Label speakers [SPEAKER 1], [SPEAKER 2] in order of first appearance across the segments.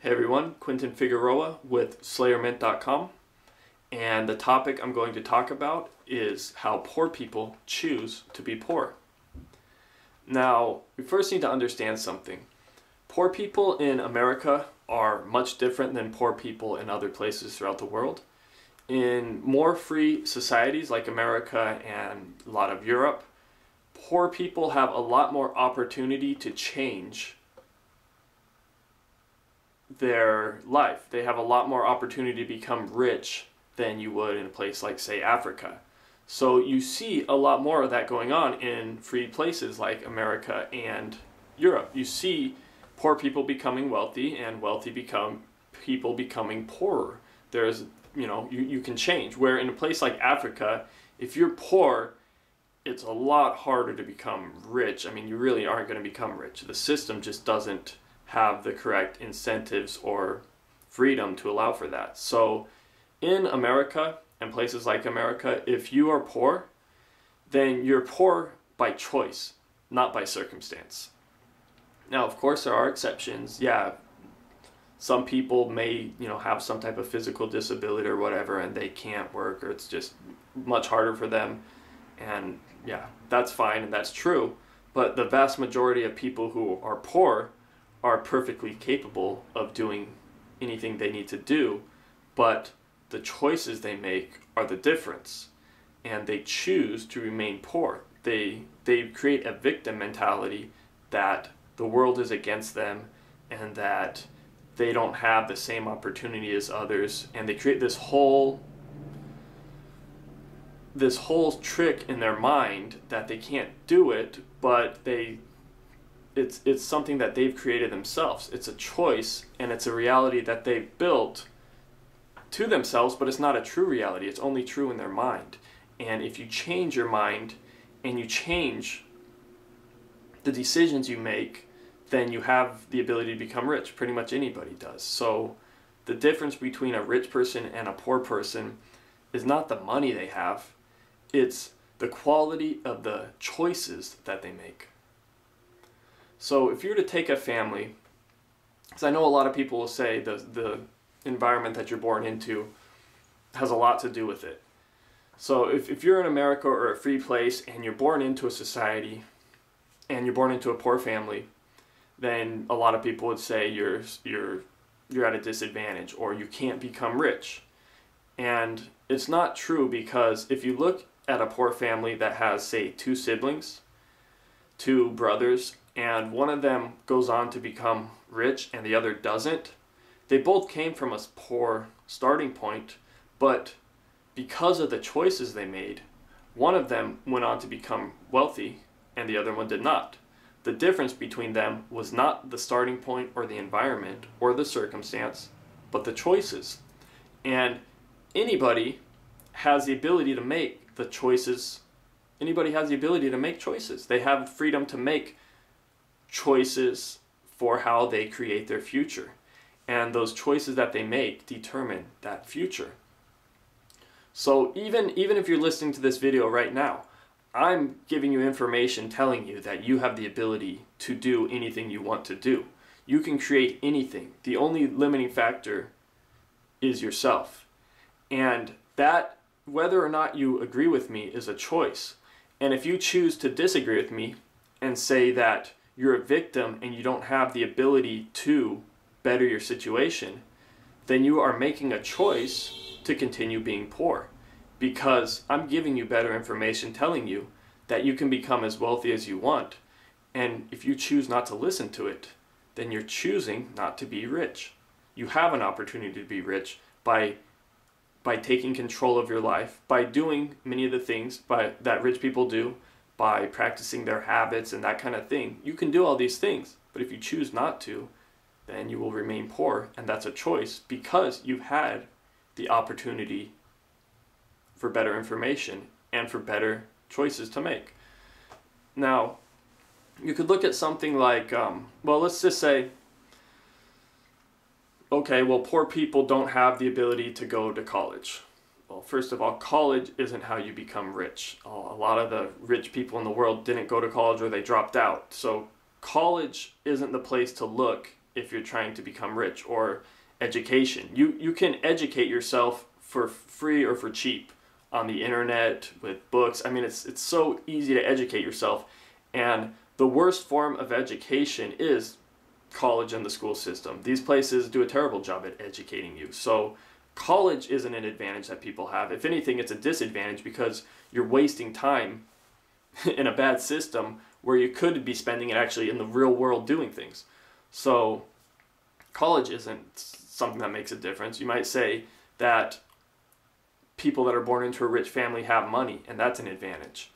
[SPEAKER 1] Hey everyone, Quentin Figueroa with SlayerMint.com, and the topic I'm going to talk about is how poor people choose to be poor. Now, we first need to understand something. Poor people in America are much different than poor people in other places throughout the world. In more free societies like America and a lot of Europe, poor people have a lot more opportunity to change their life. They have a lot more opportunity to become rich than you would in a place like, say, Africa. So you see a lot more of that going on in free places like America and Europe. You see poor people becoming wealthy and wealthy people becoming poorer. There's, you can change. Where in a place like Africa, if you're poor, it's a lot harder to become rich. I mean, you really aren't going to become rich. The system just doesn't have the correct incentives or freedom to allow for that. So in America and places like America, if you are poor, then you're poor by choice, not by circumstance. Now, of course, there are exceptions. Yeah, some people may, have some type of physical disability or whatever, and they can't work, or it's just much harder for them. And yeah, that's fine and that's true. But the vast majority of people who are poor are perfectly capable of doing anything they need to do, but the choices they make are the difference, and they choose to remain poor. They create a victim mentality that the world is against them and that they don't have the same opportunity as others, and they create this whole trick in their mind that they can't do it, but it's something that they've created themselves. It's a choice, and it's a reality that they've built to themselves, but it's not a true reality. It's only true in their mind. And if you change your mind and you change the decisions you make, then you have the ability to become rich. Pretty much anybody does. So the difference between a rich person and a poor person is not the money they have, it's the quality of the choices that they make. So if you were to take a family, because I know a lot of people will say the environment that you're born into has a lot to do with it. So if you're in America or a free place and you're born into a society and you're born into a poor family, then a lot of people would say you're at a disadvantage or you can't become rich. And it's not true, because if you look at a poor family that has, say, two siblings, two brothers, and one of them goes on to become rich and the other doesn't, they both came from a poor starting point, but because of the choices they made, one of them went on to become wealthy and the other one did not. The difference between them was not the starting point or the environment or the circumstance, but the choices. And anybody has the ability to make the choices. Anybody has the ability to make choices. They have freedom to make choices for how they create their future. And those choices that they make determine that future. So even if you're listening to this video right now, I'm giving you information telling you that you have the ability to do anything you want to do. You can create anything. The only limiting factor is yourself. And that, whether or not you agree with me, is a choice. And if you choose to disagree with me and say that you're a victim and you don't have the ability to better your situation, then you are making a choice to continue being poor. Because I'm giving you better information telling you that you can become as wealthy as you want. And if you choose not to listen to it, then you're choosing not to be rich. You have an opportunity to be rich by taking control of your life, by doing many of the things that rich people do, by practicing their habits and that kind of thing. You can do all these things, but if you choose not to, then you will remain poor, and that's a choice because you've had the opportunity for better information and for better choices to make. Now, you could look at something like, let's just say, okay, well, poor people don't have the ability to go to college. Well, first of all, college isn't how you become rich. A lot of the rich people in the world didn't go to college or they dropped out. So college isn't the place to look if you're trying to become rich, or education. You can educate yourself for free or for cheap on the internet with books. I mean, it's so easy to educate yourself. And the worst form of education is college and the school system. These places do a terrible job at educating you. So college isn't an advantage that people have. If anything, it's a disadvantage because you're wasting time in a bad system where you could be spending it actually in the real world doing things. So college isn't something that makes a difference. You might say that people that are born into a rich family have money, and that's an advantage.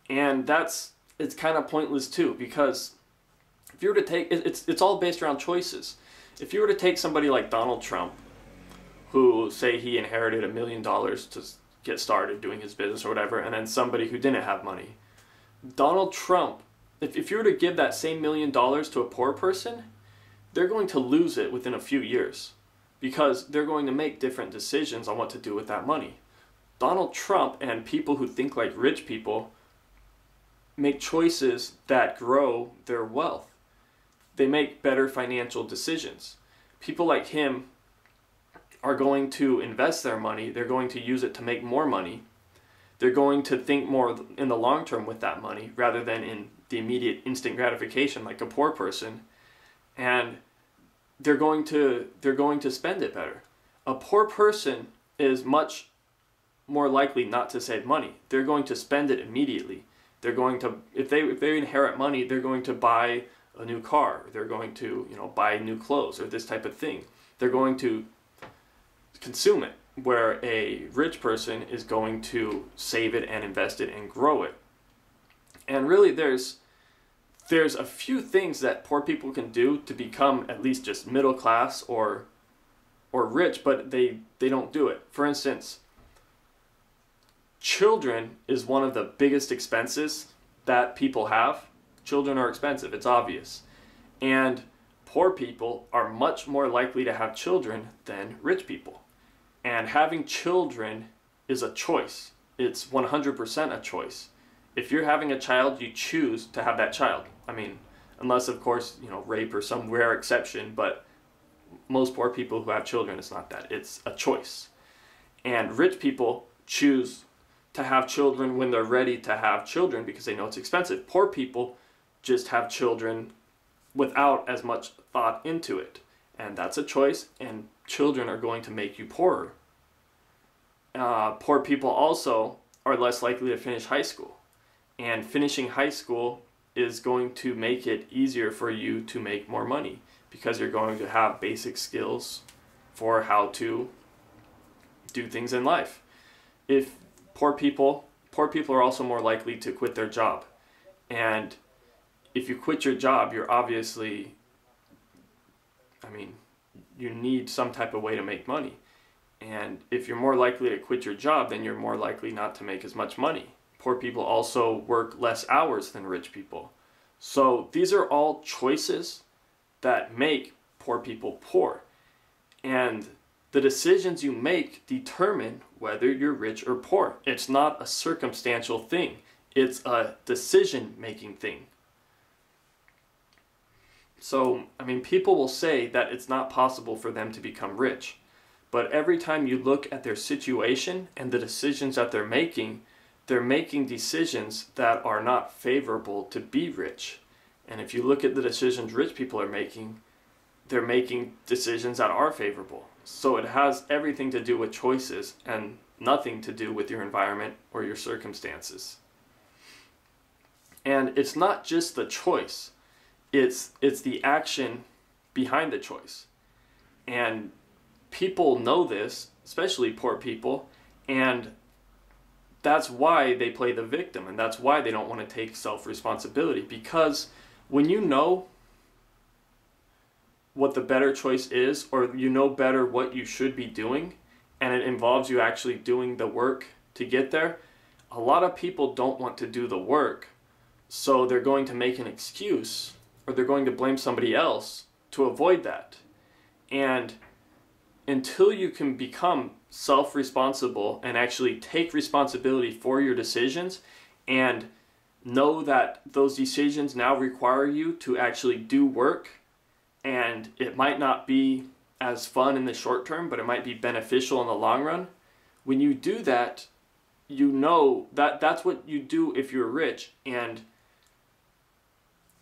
[SPEAKER 1] And it's kind of pointless too, because if you were to take, it's all based around choices. If you were to take somebody like Donald Trump, who say he inherited $1 million to get started doing his business or whatever, and then somebody who didn't have money, Donald Trump, if you were to give that same $1 million to a poor person, they're going to lose it within a few years because they're going to make different decisions on what to do with that money. Donald Trump and people who think like rich people make choices that grow their wealth. They make better financial decisions. People like him are going to invest their money. They're going to use it to make more money. They're going to think more in the long term with that money rather than in the immediate instant gratification like a poor person. And they're going to spend it better. A poor person is much more likely not to save money. They're going to spend it immediately. They're going to, if they inherit money, they're going to buy a new car. They're going to, buy new clothes or this type of thing. They're going to consume it, where a rich person is going to save it and invest it and grow it. And really there's a few things that poor people can do to become at least just middle class or rich, but they don't do it. For instance, children is one of the biggest expenses that people have. Children are expensive, it's obvious. And poor people are much more likely to have children than rich people. And having children is a choice. It's 100% a choice. If you're having a child, you choose to have that child. I mean, unless of course, rape or some rare exception, but most poor people who have children, it's not that. It's a choice. And rich people choose to have children when they're ready to have children because they know it's expensive. Poor people just have children without as much thought into it. And that's a choice, and children are going to make you poorer. Poor people also are less likely to finish high school. And finishing high school is going to make it easier for you to make more money because you're going to have basic skills for how to do things in life. If poor people are also more likely to quit their job. And if you quit your job, you're obviously, you need some type of way to make money. And if you're more likely to quit your job, then you're more likely not to make as much money. Poor people also work less hours than rich people. So these are all choices that make poor people poor. And the decisions you make determine whether you're rich or poor. It's not a circumstantial thing. It's a decision-making thing. So, people will say that it's not possible for them to become rich. But every time you look at their situation and the decisions that they're making decisions that are not favorable to be rich. And if you look at the decisions rich people are making, they're making decisions that are favorable. So it has everything to do with choices and nothing to do with your environment or your circumstances. And it's not just the choice. It's the action behind the choice. And people know this, especially poor people, and that's why they play the victim, and that's why they don't want to take self-responsibility. Because when you know what the better choice is, or you know better what you should be doing, and it involves you actually doing the work to get there, a lot of people don't want to do the work, so they're going to make an excuse, or they're going to blame somebody else to avoid that. And until you can become self-responsible and actually take responsibility for your decisions and know that those decisions now require you to actually do work and it might not be as fun in the short term, but it might be beneficial in the long run. When you do that, you know that that's what you do if you're rich. And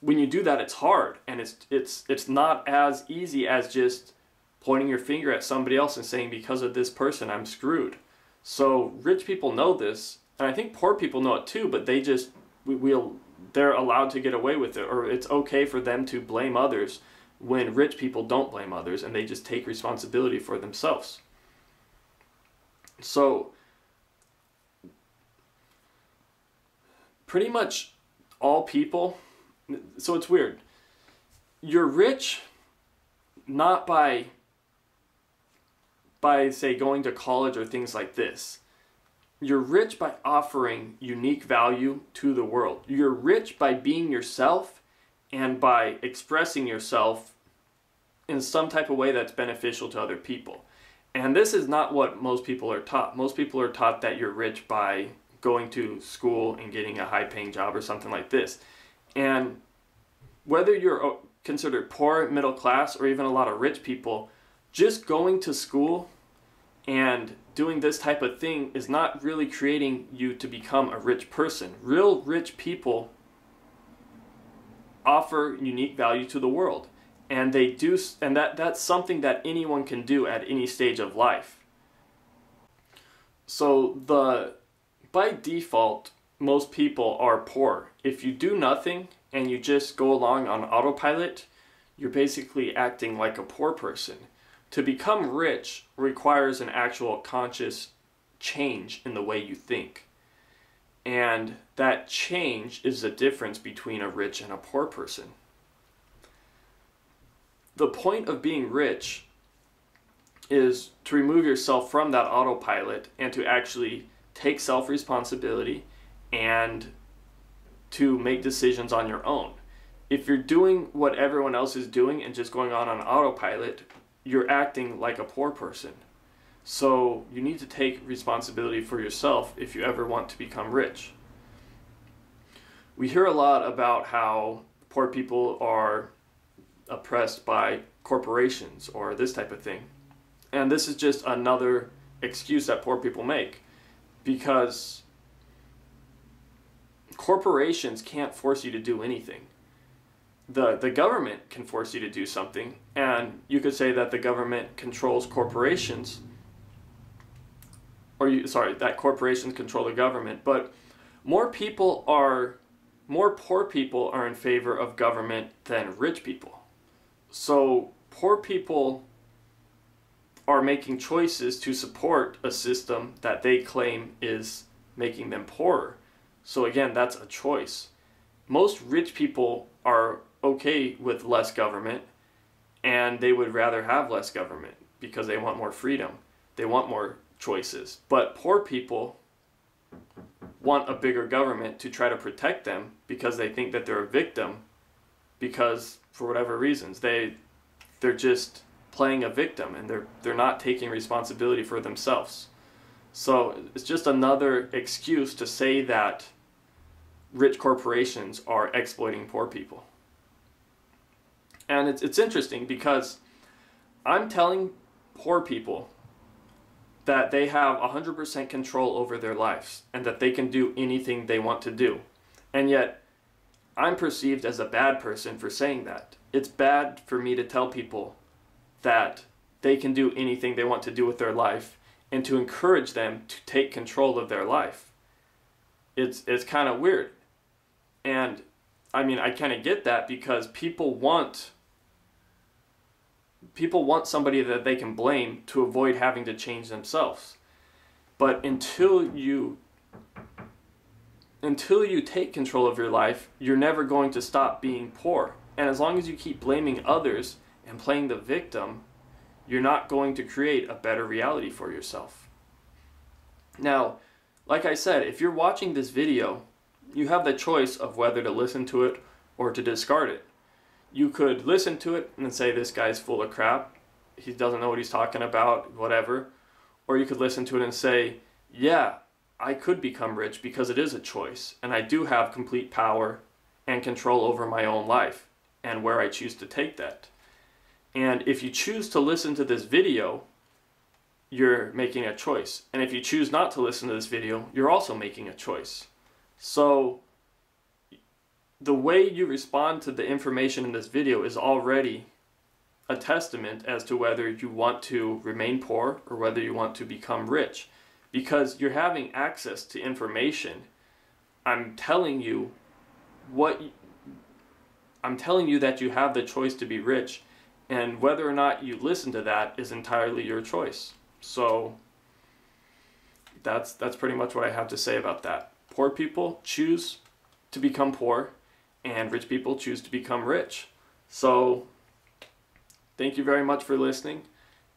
[SPEAKER 1] when you do that, it's hard, and it's not as easy as just pointing your finger at somebody else and saying, because of this person, I'm screwed. So rich people know this, and I think poor people know it too, but they just, they're allowed to get away with it, or it's okay for them to blame others when rich people don't blame others and they just take responsibility for themselves. So pretty much all people, so it's weird. You're rich not by say going to college or things like this. You're rich by offering unique value to the world. You're rich by being yourself and by expressing yourself in some type of way that's beneficial to other people. And this is not what most people are taught. Most people are taught that you're rich by going to school and getting a high-paying job or something like this. And whether you're considered poor, middle class, or even a lot of rich people, just going to school and doing this type of thing is not really creating you to become a rich person. Real rich people offer unique value to the world, and they do, and that's something that anyone can do at any stage of life. So by default, most people are poor. If you do nothing and you just go along on autopilot, you're basically acting like a poor person. To become rich requires an actual conscious change in the way you think. And that change is the difference between a rich and a poor person. The point of being rich is to remove yourself from that autopilot and to actually take self-responsibility and to make decisions on your own. If you're doing what everyone else is doing and just going on autopilot, you're acting like a poor person. So you need to take responsibility for yourself if you ever want to become rich. We hear a lot about how poor people are oppressed by corporations or this type of thing. And this is just another excuse that poor people make, because corporations can't force you to do anything. The government can force you to do something, and you could say that the government controls corporations, or that corporations control the government, but more poor people are in favor of government than rich people. So poor people are making choices to support a system that they claim is making them poorer. So again, that's a choice. Most rich people are okay with less government, and they would rather have less government because they want more freedom. They want more choices. But poor people want a bigger government to try to protect them because they think that they're a victim, because for whatever reasons they're just playing a victim and they're not taking responsibility for themselves. So it's just another excuse to say that rich corporations are exploiting poor people. And it's interesting because I'm telling poor people that they have 100% control over their lives and that they can do anything they want to do. And yet, I'm perceived as a bad person for saying that. It's bad for me to tell people that they can do anything they want to do with their life and to encourage them to take control of their life. It's kind of weird. And I mean, I kind of get that because people want somebody that they can blame to avoid having to change themselves. But until you take control of your life, you're never going to stop being poor. And as long as you keep blaming others and playing the victim, you're not going to create a better reality for yourself. Now, like I said, if you're watching this video, you have the choice of whether to listen to it or to discard it. You could listen to it and say, this guy's full of crap, he doesn't know what he's talking about, whatever. Or you could listen to it and say, yeah, I could become rich because it is a choice, and I do have complete power and control over my own life and where I choose to take that. And if you choose to listen to this video, you're making a choice. And if you choose not to listen to this video, you're also making a choice. So the way you respond to the information in this video is already a testament as to whether you want to remain poor or whether you want to become rich. Because you're having access to information. I'm telling you that you have the choice to be rich, and whether or not you listen to that is entirely your choice. So that's pretty much what I have to say about that. Poor people choose to become poor, and rich people choose to become rich. So thank you very much for listening,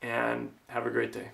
[SPEAKER 1] and have a great day.